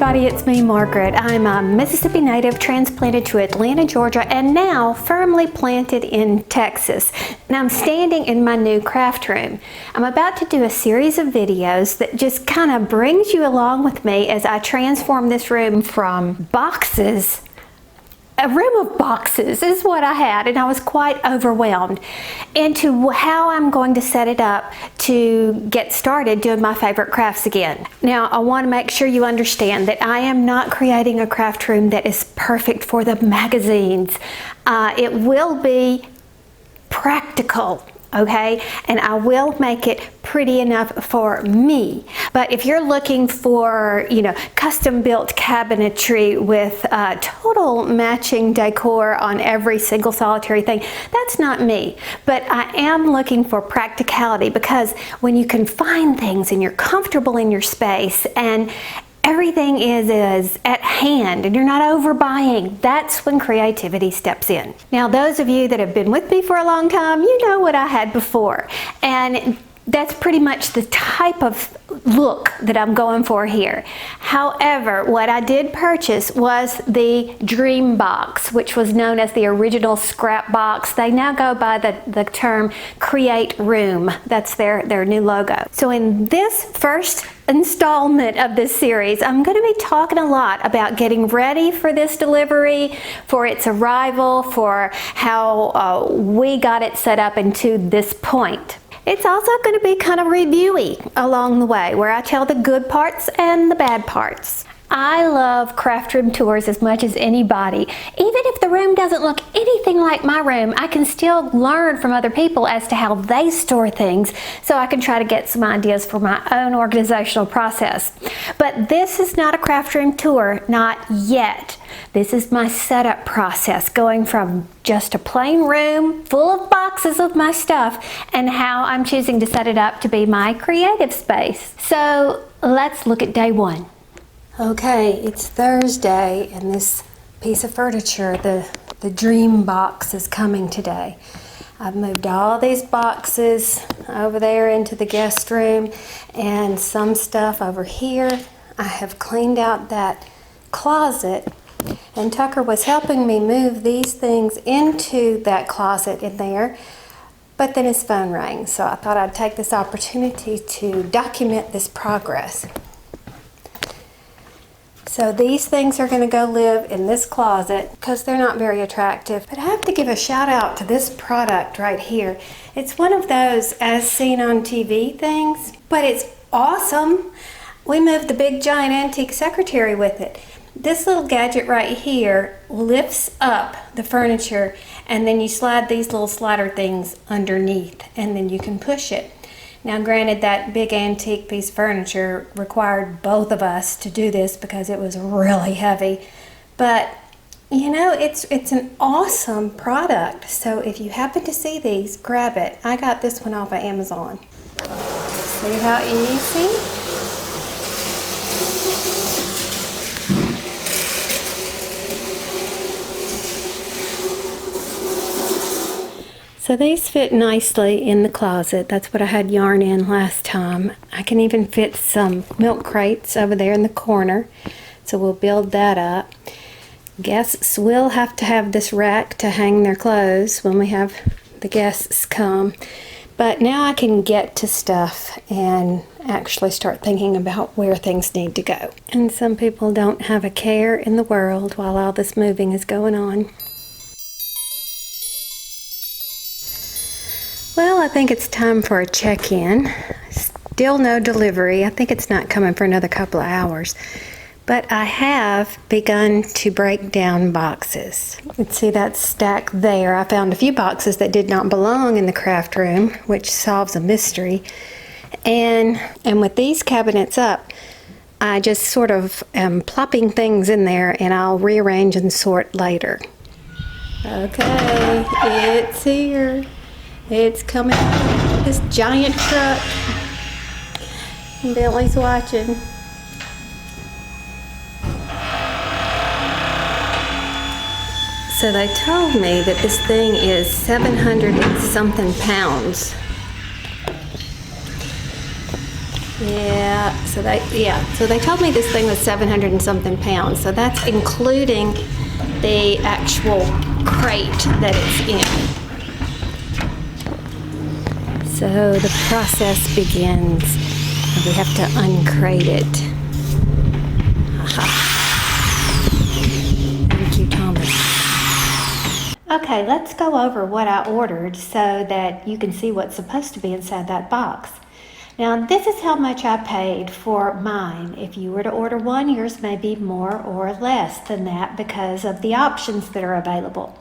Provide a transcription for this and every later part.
everybody, it's me, Margaret. I'm a Mississippi native transplanted to Atlanta, Georgia, and now firmly planted in Texas. And I'm standing in my new craft room. I'm about to do a series of videos that just kind of brings you along with me as I transform this room from boxes. A room of boxes is what I had, and I was quite overwhelmed, into how I'm going to set it up to get started doing my favorite crafts again. Now, I want to make sure you understand that I am not creating a craft room that is perfect for the magazines. It will be practical. Okay, and I will make it pretty enough for me. But if you're looking for, custom built cabinetry with total matching decor on every single solitary thing, that's not me. But I am looking for practicality, because when you can find things and you're comfortable in your space and everything is at hand and you're not overbuying, that's when creativity steps in. Now, those of you that have been with me for a long time, you know what I had before. And that's pretty much the type of look that I'm going for here. However, what I did purchase was the Dream Box, which was known as the original scrap box. They now go by the term Create Room. That's their new logo. So in this first installment of this series, I'm going to be talking a lot about getting ready for this delivery, for its arrival, for how we got it set up into this point. It's also going to be kind of reviewy along the way, where I tell the good parts and the bad parts. I love craft room tours as much as anybody. Even if the room doesn't look anything like my room, I can still learn from other people as to how they store things, so I can try to get some ideas for my own organizational process. But this is not a craft room tour, not yet. This is my setup process, going from just a plain room full of boxes of my stuff and how I'm choosing to set it up to be my creative space. So let's look at day one. Okay, it's Thursday, and this piece of furniture, the Dream Box, is coming today. I've moved all these boxes over there into the guest room and some stuff over here. I have cleaned out that closet, and Tucker was helping me move these things into that closet in there, but then his phone rang, so I thought I'd take this opportunity to document this progress. So these things are going to go live in this closet because they're not very attractive. But I have to give a shout out to this product right here. It's one of those as seen on TV things, but it's awesome. We moved the big giant antique secretary with it. This little gadget right here lifts up the furniture, and then you slide these little slider things underneath, and then you can push it. Now, granted, that big antique piece of furniture required both of us to do this because it was really heavy. But, it's an awesome product. So if you happen to see these, grab it. I got this one off of Amazon. See how easy? So these fit nicely in the closet. That's what I had yarn in last time. I can even fit some milk crates over there in the corner. So we'll build that up. Guests will have to have this rack to hang their clothes when we have the guests come. But now I can get to stuff and actually start thinking about where things need to go. And some people don't have a care in the world while all this moving is going on. Well, I think it's time for a check-in. Still no delivery. I think it's not coming for another couple of hours. But I have begun to break down boxes. Let's see that stack there. I found a few boxes that did not belong in the craft room, which solves a mystery. And with these cabinets up, I just sort of am plopping things in there, and I'll rearrange and sort later. Okay, it's here. It's coming out of this giant truck. And Bentley's watching. So they told me that this thing is 700 and something pounds. Yeah, So they told me this thing was 700 and something pounds. So that's including the actual crate that it's in. So the process begins. We have to uncrate it. Thank you, Thomas. Okay, let's go over what I ordered so that you can see what's supposed to be inside that box. Now, this is how much I paid for mine. If you were to order one, yours may be more or less than that because of the options that are available.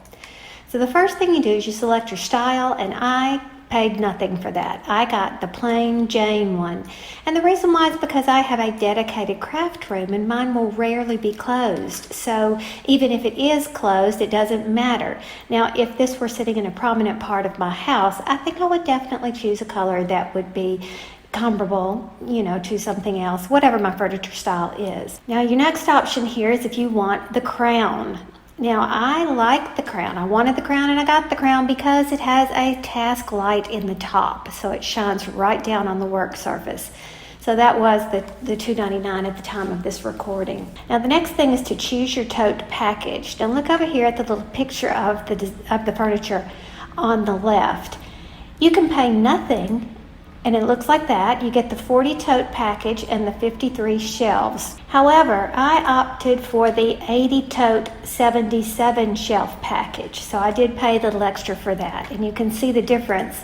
So the first thing you do is you select your style, and I paid nothing for that. I got the plain Jane one. And the reason why is because I have a dedicated craft room and mine will rarely be closed. So even if it is closed, it doesn't matter. Now, if this were sitting in a prominent part of my house, I think I would definitely choose a color that would be comparable, to something else, whatever my furniture style is. Now, your next option here is if you want the crown. Now, I like the crown. I wanted the crown and I got the crown because it has a task light in the top, so it shines right down on the work surface. So that was the $2.99 at the time of this recording. Now, the next thing is to choose your tote package. Now, look over here at the little picture of the furniture on the left. You can pay nothing, and it looks like that. You get the 40 tote package and the 53 shelves. However, I opted for the 80 tote 77 shelf package. So I did pay a little extra for that. And you can see the difference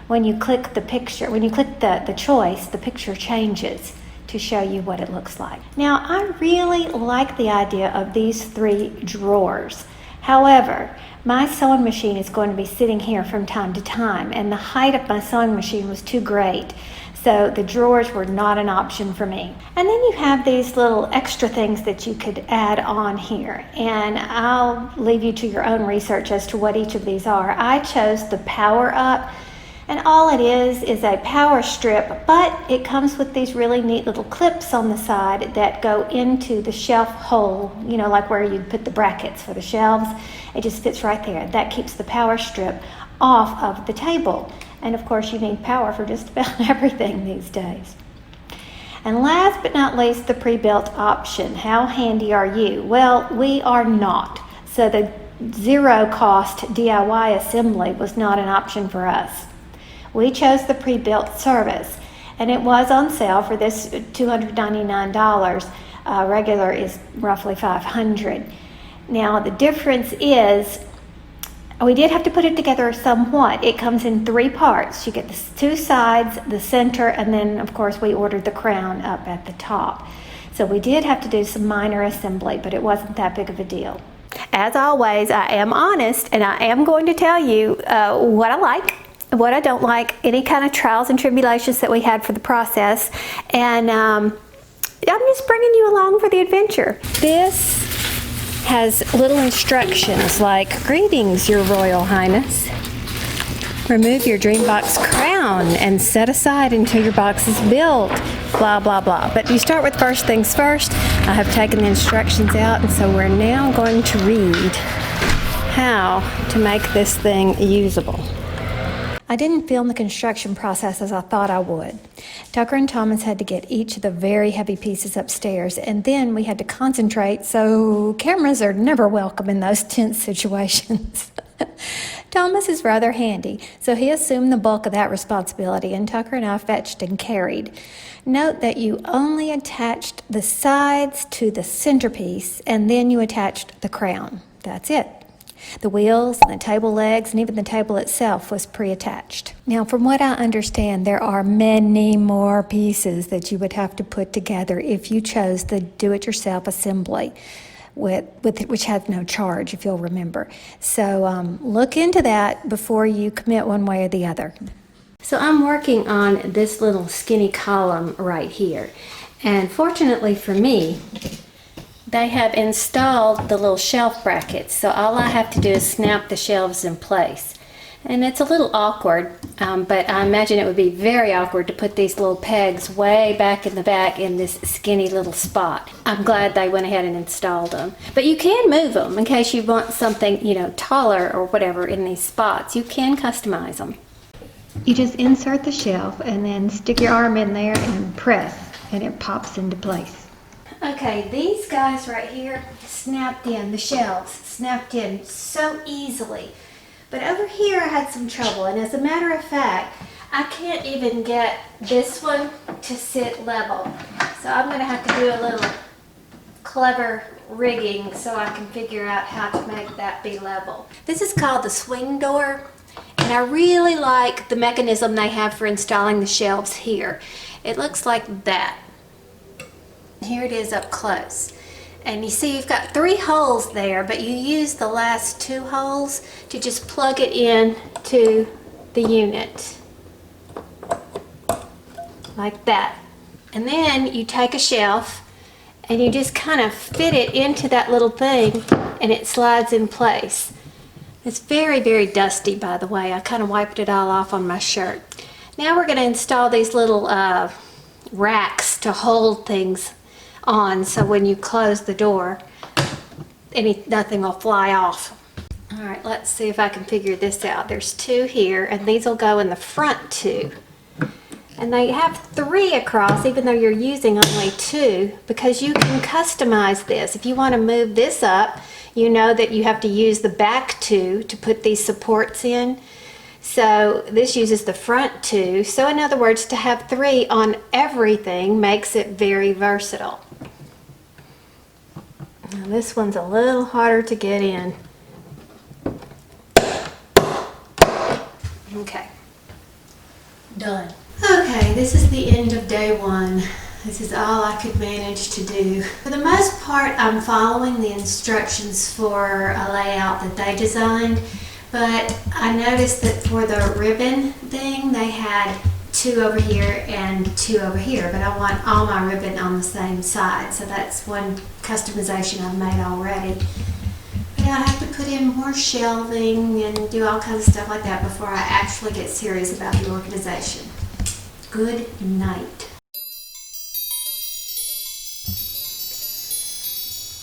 when you click the picture. When you click the choice, the picture changes to show you what it looks like. Now, I really like the idea of these 3 drawers. However, my sewing machine is going to be sitting here from time to time, and the height of my sewing machine was too great, so the drawers were not an option for me. And then you have these little extra things that you could add on here, and I'll leave you to your own research as to what each of these are. I chose the Power Up, and all it is a power strip, but it comes with these really neat little clips on the side that go into the shelf hole, like where you'd put the brackets for the shelves. It just fits right there. That keeps the power strip off of the table. And of course, you need power for just about everything these days. And last but not least, the pre-built option. How handy are you? Well, we are not. So the zero-cost DIY assembly was not an option for us. We chose the pre-built service, and it was on sale for this $299. Regular is roughly $500. Now, the difference is we did have to put it together somewhat. It comes in 3 parts. You get the 2 sides, the center, and then, of course, we ordered the crown up at the top. So we did have to do some minor assembly, but it wasn't that big of a deal. As always, I am honest, and I am going to tell you what I like, what I don't like, any kind of trials and tribulations that we had for the process, and I'm just bringing you along for the adventure. This has little instructions like, "Greetings, Your Royal Highness. Remove your dream box crown and set aside until your box is built," blah, blah, blah. But you start with first things first. I have taken the instructions out, and so we're now going to read how to make this thing usable. I didn't film the construction process as I thought I would. Tucker and Thomas had to get each of the very heavy pieces upstairs, and then we had to concentrate, so cameras are never welcome in those tense situations. Thomas is rather handy, so he assumed the bulk of that responsibility, and Tucker and I fetched and carried. Note that you only attached the sides to the centerpiece, and then you attached the crown. That's it. The wheels and the table legs and even the table itself was pre-attached. Now, from what I understand, there are many more pieces that you would have to put together if you chose the do-it-yourself assembly, which has no charge, if you'll remember. So look into that before you commit one way or the other. So I'm working on this little skinny column right here. And fortunately for me, they have installed the little shelf brackets, so all I have to do is snap the shelves in place. And it's a little awkward, but I imagine it would be very awkward to put these little pegs way back in the back in this skinny little spot. I'm glad they went ahead and installed them. But you can move them in case you want something, taller or whatever in these spots. You can customize them. You just insert the shelf and then stick your arm in there and press. and it pops into place. Okay, these guys right here snapped in, the shelves snapped in so easily. But over here I had some trouble, and as a matter of fact, I can't even get this one to sit level. So I'm going to have to do a little clever rigging so I can figure out how to make that be level. This is called the swing door, and I really like the mechanism they have for installing the shelves here. It looks like that. Here it is up close. And you see you've got 3 holes there, but you use the last 2 holes to just plug it in to the unit. Like that. And then you take a shelf and you just kind of fit it into that little thing and it slides in place. It's very, very dusty, by the way. I kind of wiped it all off on my shirt. Now we're going to install these little racks to hold things on, so when you close the door, nothing will fly off. All right, let's see if I can figure this out. There's 2 here, and these will go in the front 2. And they have 3 across, even though you're using only 2, because you can customize this. If you want to move this up, you know that you have to use the back 2 to put these supports in. So this uses the front 2. So in other words, to have 3 on everything makes it very versatile. Now this one's a little harder to get in. Okay, done. Okay, this is the end of day 1. This is all I could manage to do. For the most part, I'm following the instructions for a layout that they designed, but I noticed that for the ribbon thing, they had 2 over here and 2 over here, but I want all my ribbon on the same side, so that's one customization I've made already. But I have to put in more shelving and do all kinds of stuff like that before I actually get serious about the organization. Good night.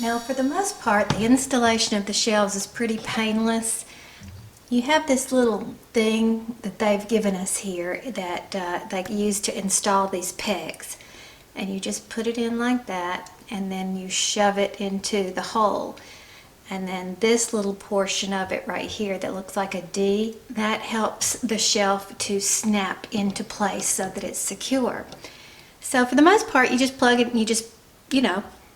Now, for the most part, the installation of the shelves is pretty painless. You have this little thing that they've given us here that they use to install these pegs. And you just put it in like that, and then you shove it into the hole. And then this little portion of it right here that looks like a D, that helps the shelf to snap into place so that it's secure. So for the most part, you just plug it and you just,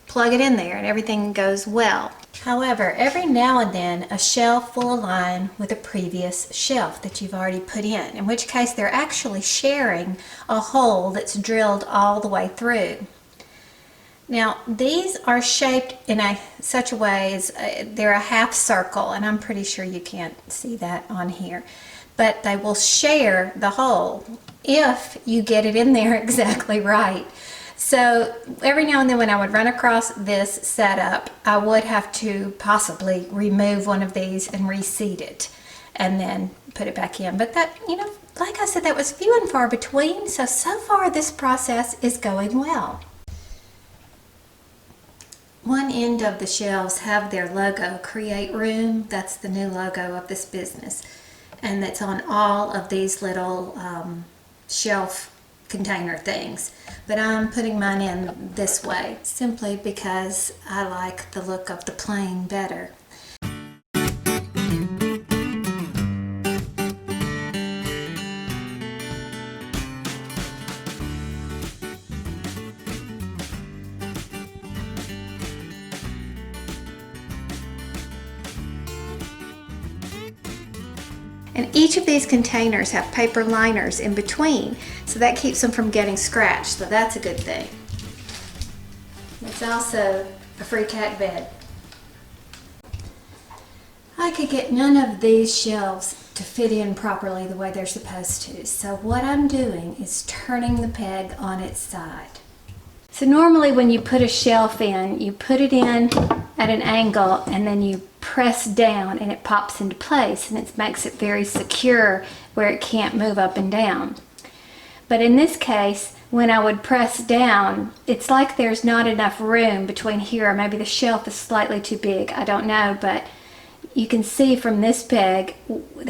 plug it in there and everything goes well. However, every now and then a shelf will align with a previous shelf that you've already put in which case they're actually sharing a hole that's drilled all the way through. Now, these are shaped in such a way as they're a half circle, and I'm pretty sure you can't see that on here, but they will share the hole if you get it in there exactly right. So every now and then when I would run across this setup, I would have to possibly remove one of these and reseat it and then put it back in. But that, like I said, that was few and far between, so far this process is going well. One end of the shelves have their logo, Create Room. That's the new logo of this business. And that's on all of these little shelf container things. But I'm putting mine in this way, simply because I like the look of the plain better. And each of these containers have paper liners in between, so that keeps them from getting scratched, so that's a good thing. It's also a free cat bed. I could get none of these shelves to fit in properly the way they're supposed to, so what I'm doing is turning the peg on its side. So normally when you put a shelf in, you put it in at an angle and then you press down and it pops into place, and it makes it very secure where it can't move up and down. But in this case, when I would press down, it's like there's not enough room between here, or maybe the shelf is slightly too big, I don't know, but you can see from this peg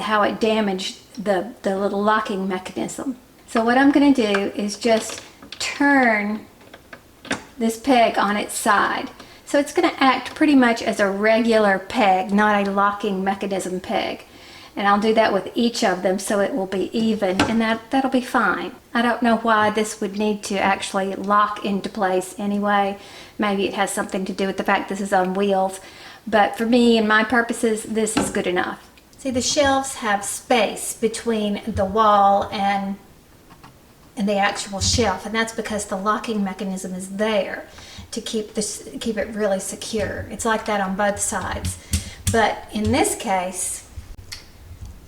how it damaged the little locking mechanism. So what I'm going to do is just turn this peg on its side. So it's going to act pretty much as a regular peg, not a locking mechanism peg. And I'll do that with each of them so it will be even, and that'll be fine. I don't know why this would need to actually lock into place anyway. Maybe it has something to do with the fact this is on wheels, but for me and my purposes, this is good enough. See, the shelves have space between the wall and the actual shelf, and that's because the locking mechanism is there to keep it really secure. It's like that on both sides. But in this case,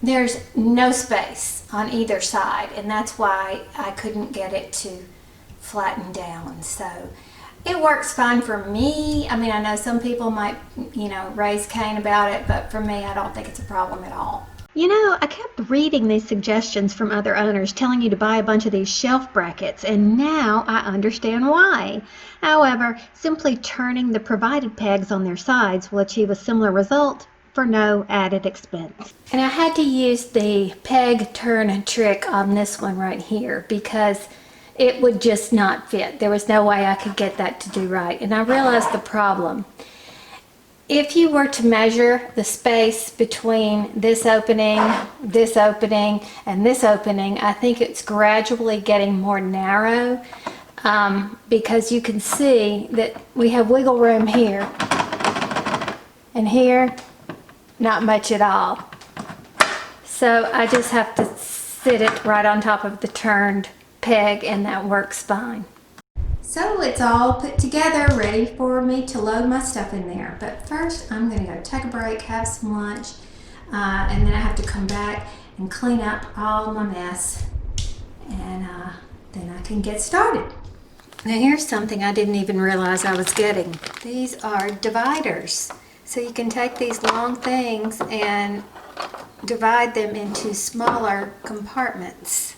there's no space on either side, and that's why I couldn't get it to flatten down. So it works fine for me. I mean, I know some people might, raise Cain about it, but for me, I don't think it's a problem at all. I kept reading these suggestions from other owners telling you to buy a bunch of these shelf brackets, and now I understand why. However, simply turning the provided pegs on their sides will achieve a similar result for no added expense. And I had to use the peg turn trick on this one right here because it would just not fit. There was no way I could get that to do right. And I realized the problem. If you were to measure the space between this opening, and this opening, I think it's gradually getting more narrow because you can see that we have wiggle room here and here. Not much at all. So I just have to sit it right on top of the turned peg, and that works fine. So it's all put together, ready for me to load my stuff in there. But first I'm going to go take a break, have some lunch, and then I have to come back and clean up all my mess, and then I can get started. Now here's something I didn't even realize I was getting. These are dividers. So you can take these long things and divide them into smaller compartments.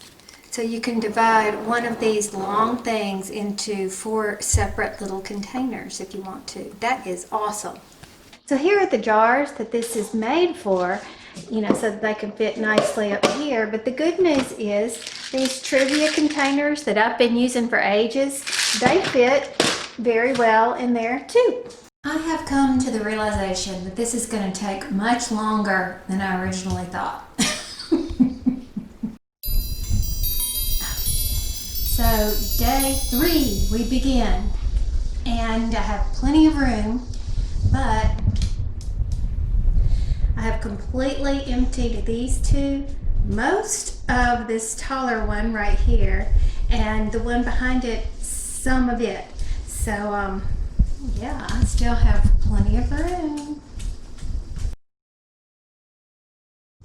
So you can divide one of these long things into 4 separate little containers if you want to. That is awesome. So here are the jars that this is made for, so that they can fit nicely up here. But the good news is these Truvia containers that I've been using for ages, they fit very well in there too. I have come to the realization that this is going to take much longer than I originally thought. So day 3 we begin, and I have plenty of room, but I have completely emptied these 2, most of this taller one right here, and the one behind it, some of it. So yeah, I still have plenty of room.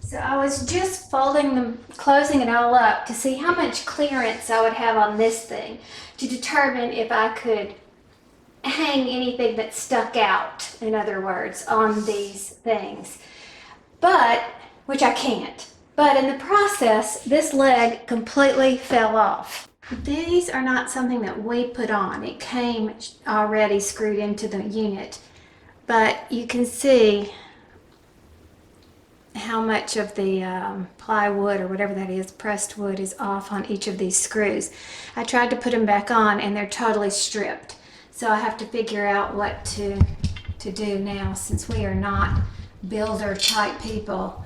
So I was just closing it all up to see how much clearance I would have on this thing to determine if I could hang anything that stuck out, in other words, on these things. Which I can't. But in the process, this leg completely fell off. These are not something that we put on. It came already screwed into the unit. But you can see how much of the plywood or whatever that is, pressed wood, is off on each of these screws. I tried to put them back on and they're totally stripped. So I have to figure out what to do now, since we are not builder type people.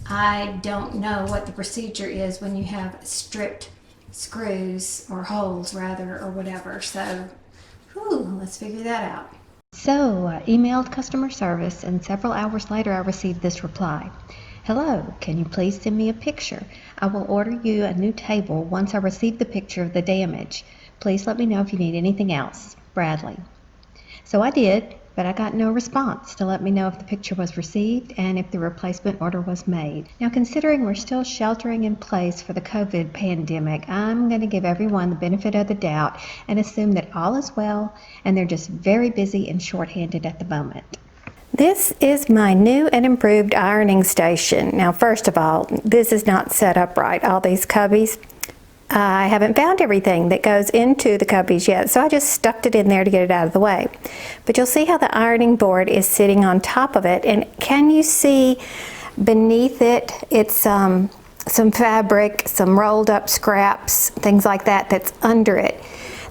I don't know what the procedure is when you have stripped screws, or holes rather, or whatever. So let's figure that out. So I emailed customer service, and several hours later I received this reply. Hello, can you please send me a picture? I will order you a new table once I receive the picture of the damage. Please let me know if you need anything else. Bradley. So I did, but I got no response to let me know if the picture was received and if the replacement order was made. Now, considering we're still sheltering in place for the COVID pandemic, I'm going to give everyone the benefit of the doubt and assume that all is well and they're just very busy and short-handed at the moment. This is my new and improved ironing station. Now, first of all, this is not set up right. All these cubbies, I haven't found everything that goes into the cubbies yet, so I just stuck it in there to get it out of the way. But you'll see how the ironing board is sitting on top of it, and can you see beneath it, it's some fabric, some rolled up scraps, things like that, that's under it.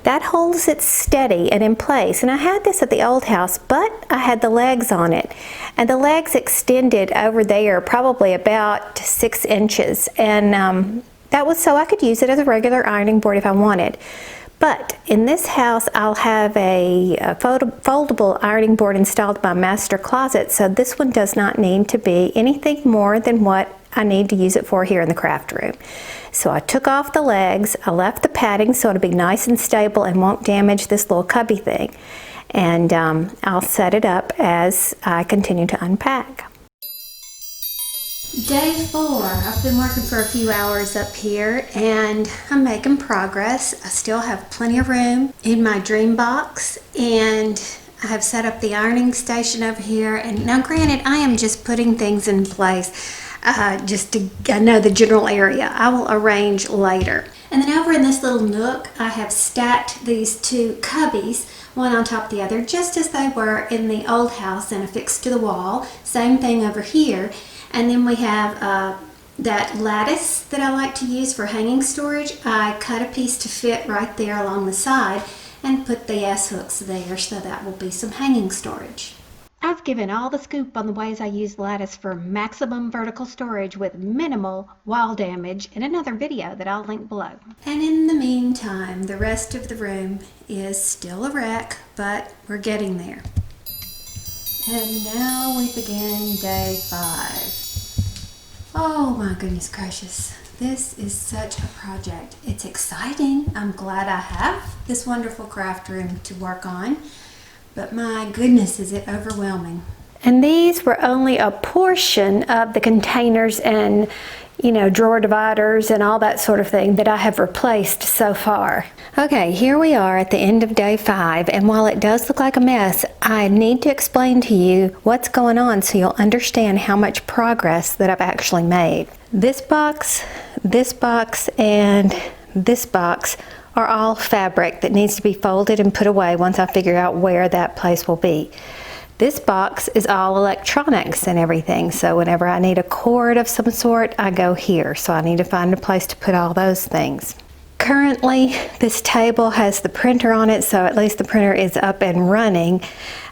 That holds it steady and in place. And I had this at the old house, but I had the legs on it. And the legs extended over there probably about 6 inches. And that was so I could use it as a regular ironing board if I wanted. But in this house, I'll have a foldable ironing board installed in my master closet, so this one does not need to be anything more than what I need to use it for here in the craft room. So I took off the legs, I left the padding so it'll be nice and stable and won't damage this little cubby thing. And I'll set it up as I continue to unpack. Day 4, I've been working for a few hours up here and I'm making progress. I still have plenty of room in my dream box and I have set up the ironing station over here. And now granted, I am just putting things in place just to know the general area. I will arrange later. And then over in this little nook, I have stacked these 2 cubbies, one on top of the other, just as they were in the old house and affixed to the wall. Same thing over here. And then we have that lattice that I like to use for hanging storage. I cut a piece to fit right there along the side and put the S-hooks there, so that will be some hanging storage. I've given all the scoop on the ways I use lattice for maximum vertical storage with minimal wall damage in another video that I'll link below. And in the meantime, the rest of the room is still a wreck, but we're getting there. And now we begin day 5. Oh my goodness gracious. This is such a project. It's exciting. I'm glad I have this wonderful craft room to work on, but my goodness, is it overwhelming. And these were only a portion of the containers and, you know, drawer dividers and all that sort of thing that I have replaced so far. Okay, here we are at the end of day 5, and while it does look like a mess, I need to explain to you what's going on so you'll understand how much progress that I've actually made. This box, and this box are all fabric that needs to be folded and put away once I figure out where that place will be. This box is all electronics and everything, so whenever I need a cord of some sort, I go here. So I need to find a place to put all those things. Currently, this table has the printer on it, so at least the printer is up and running,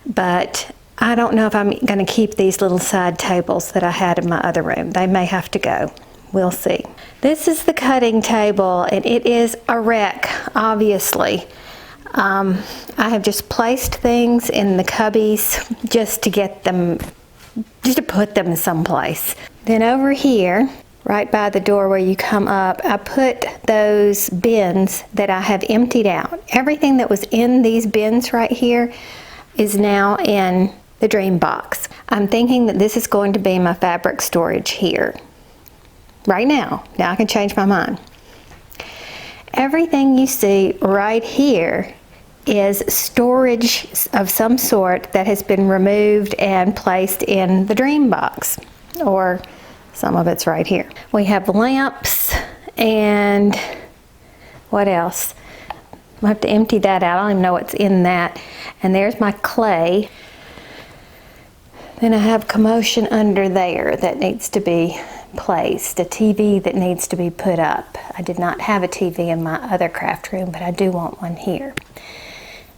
but I don't know if I'm going to keep these little side tables that I had in my other room. They may have to go. We'll see. This is the cutting table, and it is a wreck, obviously. I have just placed things in the cubbies just to get them, just to put them someplace. Then over here, right by the door where you come up, I put those bins that I have emptied out. Everything that was in these bins right here is now in the dream box. I'm thinking that this is going to be my fabric storage here. Right now. Now I can change my mind. Everything you see right here is storage of some sort that has been removed and placed in the dream box, or some of it's right here. We have lamps and what else? I have to empty that out. I don't even know what's in that. And there's my clay. Then I have commotion under there that needs to be placed, a TV that needs to be put up. I did not have a TV in my other craft room, but I do want one here.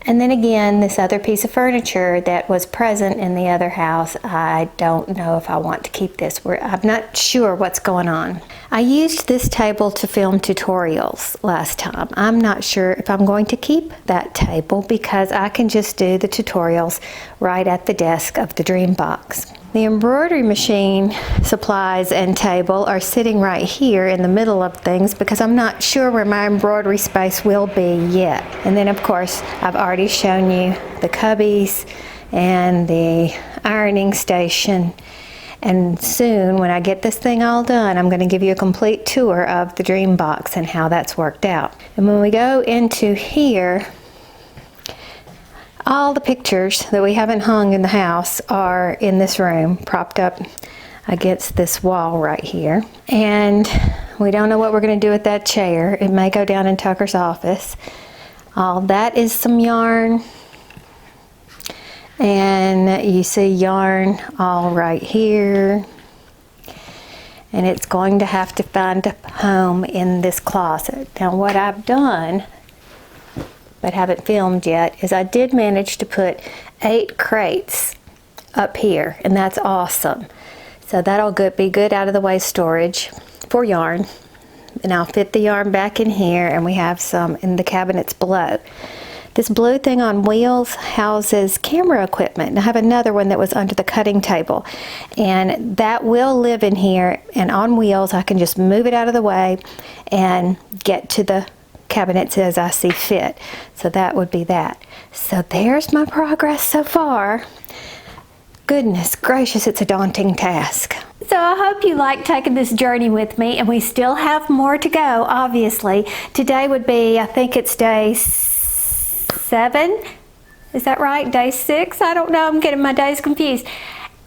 And then again, this other piece of furniture that was present in the other house, I don't know if I want to keep this. I'm not sure what's going on. I used this table to film tutorials last time. I'm not sure if I'm going to keep that table because I can just do the tutorials right at the desk of the dream box. The embroidery machine supplies and table are sitting right here in the middle of things because I'm not sure where my embroidery space will be yet. And then of course, I've already shown you the cubbies and the ironing station. And soon, when I get this thing all done, I'm going to give you a complete tour of the dream box and how that's worked out. And when we go into here, all the pictures that we haven't hung in the house are in this room, propped up against this wall right here. And we don't know what we're going to do with that chair. It may go down in Tucker's office. All that is some yarn. And you see yarn all right here. And it's going to have to find a home in this closet. Now what I've done but haven't filmed yet, is I did manage to put 8 crates up here, and that's awesome. So that'll be good out of the way storage for yarn. And I'll fit the yarn back in here, and we have some in the cabinets below. This blue thing on wheels houses camera equipment. And I have another one that was under the cutting table, and that will live in here, and on wheels I can just move it out of the way and get to the cabinets as I see fit. So that would be that. So there's my progress so far. Goodness gracious, it's a daunting task. So I hope you like taking this journey with me, and we still have more to go, obviously. Today would be, I think it's day 7. Is that right? Day 6? I don't know. I'm getting my days confused.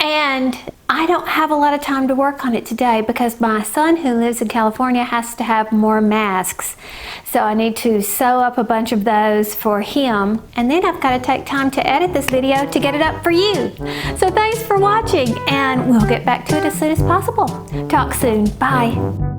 And I don't have a lot of time to work on it today because my son, who lives in California, has to have more masks. So I need to sew up a bunch of those for him. And then I've got to take time to edit this video to get it up for you. So thanks for watching, and we'll get back to it as soon as possible. Talk soon. Bye.